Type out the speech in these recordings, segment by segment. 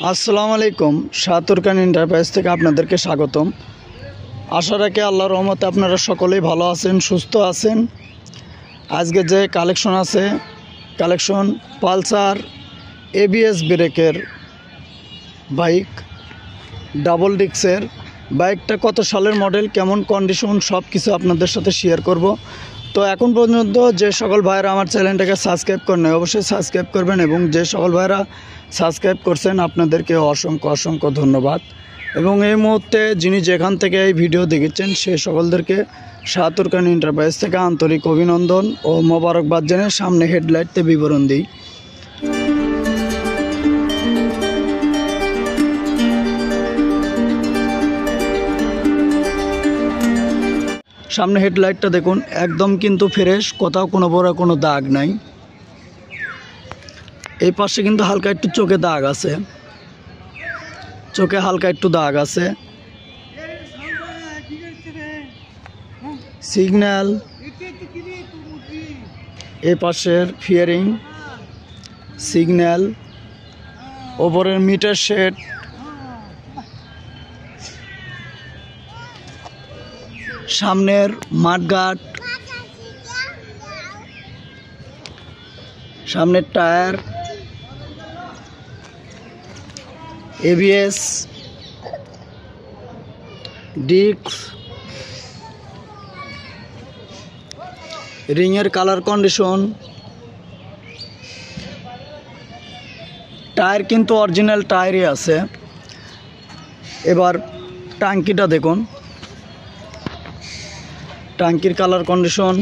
আসসালামু আলাইকুম। শাহতুরকান এন্টারপ্রাইজ থেকে আপনাদেরকে স্বাগতম। আশা রাখি আল্লাহর রহমতে আপনারা সকলেই ভালো আছেন, সুস্থ আছেন। আজকে যে কালেকশন আছে, কালেকশন পালসার এবিএস ব্রেকের বাইক, ডাবল ডিস্কের বাইকটা কত সালের মডেল, কেমন কন্ডিশন, সব কিছু আপনাদের সাথে শেয়ার করব। তো এখন পর্যন্ত যে সকল ভাইরা আমার চ্যানেলটাকে সাবস্ক্রাইব করেন অবশ্যই সাবস্ক্রাইব করবেন, এবং যে সকল ভাইরা সাবস্ক্রাইব করছেন আপনাদেরকে অসংখ্য অসংখ্য ধন্যবাদ। এবং এই মুহূর্তে যিনি যেখান থেকে এই ভিডিও দেখেছেন সে সকলদেরকে শাহতুরকান এন্টারপ্রাইজ থেকে আন্তরিক অভিনন্দন ও মোবারকবাদ জানিয়ে সামনে হেডলাইটতে বিবরণ দিই। সামনে হেডলাইটটা দেখুন, একদম কিন্তু ফ্রেশ, কোথাও কোনো বড় কোনো দাগ নাই। এই পাশে কিন্তু হালকা একটু চোখে দাগ আছে, চোখে হালকা একটু দাগ আছে। সিগন্যাল, এই পাশের ফিয়ারিং, সিগন্যাল, ওপরের মিটার শেড, সামনের মাঠগাট, সামনের টায়ার, এবিএস, ডিস্ক, রিংয়ের কালার কন্ডিশন, টায়ার কিন্তু অরিজিনাল টায়ারই আছে। এবার টাঙ্কিটা দেখুন, টাঙ্কির কালার কন্ডিশন,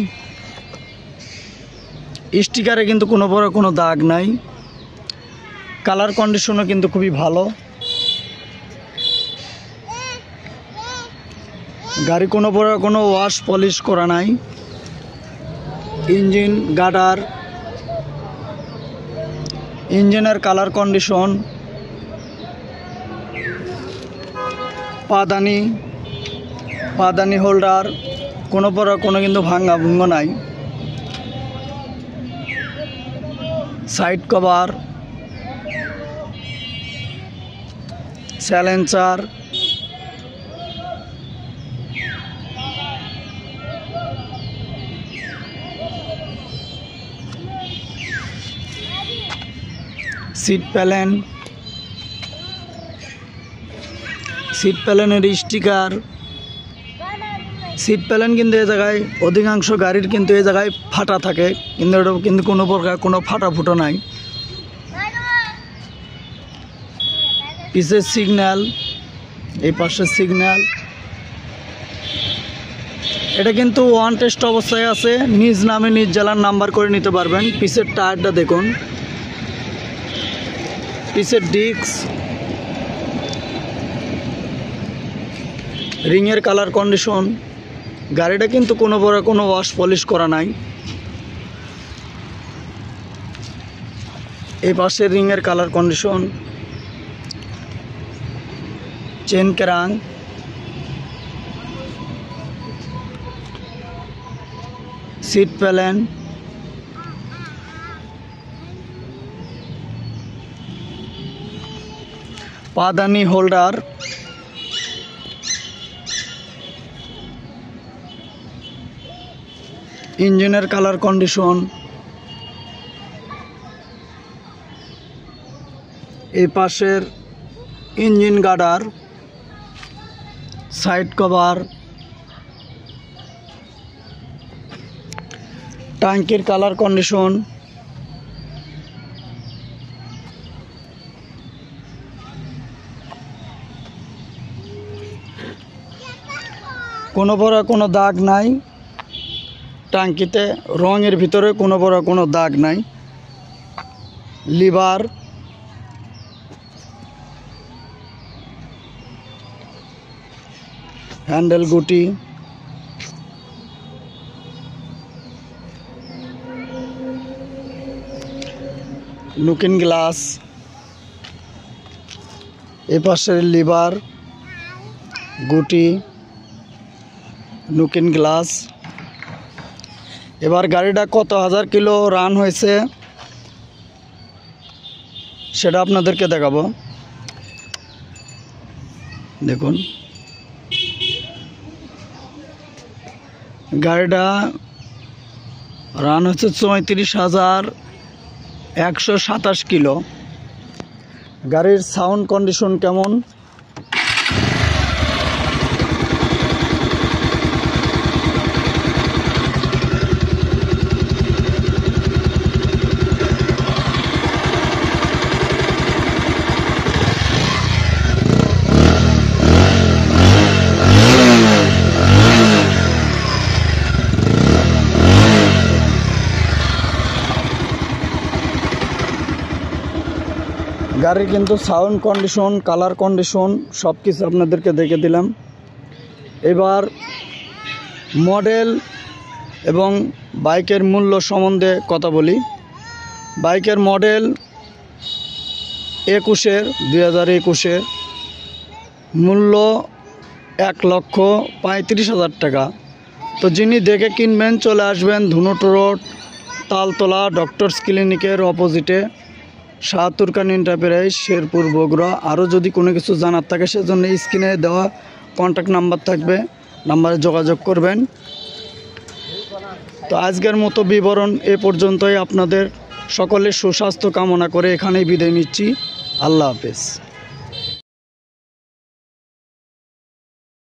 স্টিকারে কিন্তু কোনো বড় কোনো দাগ নাই, কালার কন্ডিশনও কিন্তু খুবই ভালো। গাড়ি কোনো বড় কোনো ওয়াশ পলিশ করা নাই। ইঞ্জিন গার্ডার, ইঞ্জিনের কালার কন্ডিশন, পাদানি হোল্ডার কোনো বড় কোনো কিন্তু ভাঙ্গা ভুঙ্গ নাই। Side cover, silencer, seat panel, seat প্যানেলের স্টিকার। সিট প্যানেল কিন্তু এই জায়গায় অধিকাংশ গাড়ির কিন্তু এই জায়গায় ফাটা থাকে, কিন্তু এটা কিন্তু কোনো প্রকার কোনো ফাটা ফুটো নাই। পিছের সিগন্যাল, এই পাশের সিগন্যাল, এটা কিন্তু ওয়ান টেস্ট অবস্থায় আছে, নিজ নামে নিজ জেলার নাম্বার করে নিতে পারবেন। পিছের টায়ারটা দেখুন, পিছের ডিস্ক, রিংয়ের কালার কন্ডিশন, গাড়িটা কিন্তু কোনো বড় কোনো ওয়াশ পলিশ করা নাই। এই পাশের রিংয়ের colour condition, chain crank, seat panel, পাদানি হোল্ডার, ইঞ্জিনের কালার কন্ডিশন, এই পাশের ইঞ্জিন গার্ডার, সাইড কভার, ট্যাঙ্কির কালার কন্ডিশন, কোনো বড় কোনো দাগ নাই। ট্যাঙ্কিতে রঙের ভিতরে কোনো বড় কোনো দাগ নাই। লিভার, হ্যান্ডেল গুটি, লুকিং গ্লাস, এপাশের লিভার, গুটি, লুকিং গ্লাস। এবার গাড়িটা কত হাজার কিলো রান হয়েছে সেটা আপনাদেরকে দেখাবো। দেখুন গাড়িটা রান হচ্ছে 34,127 কিলো। গাড়ির সাউন্ড কন্ডিশন কেমন? গাড়ির কিন্তু সাউন্ড কন্ডিশন, কালার কন্ডিশন সব কিছু আপনাদেরকে দেখে দিলাম। এবার মডেল এবং বাইকের মূল্য সম্বন্ধে কথা বলি। বাইকের মডেল 2021 মূল্য 1,35,000 টাকা। তো যিনি দেখে কিনবেন চলে আসবেন ধুনট রোড, তালতলা ডক্টরস ক্লিনিকের অপোজিটে, শাহাতুর খান এন্টারপ্রাইজ, শেরপুর, বগুড়া। আরও যদি কোনো কিছু জানার থাকে সেজন্য স্ক্রিনে দেওয়া কন্ট্যাক্ট নাম্বার থাকবে, নাম্বারে যোগাযোগ করবেন। তো আজকের মতো বিবরণ এ পর্যন্তই। আপনাদের সকলের সুস্বাস্থ্য কামনা করে এখানেই বিদায় নিচ্ছি। আল্লাহ হাফেজ।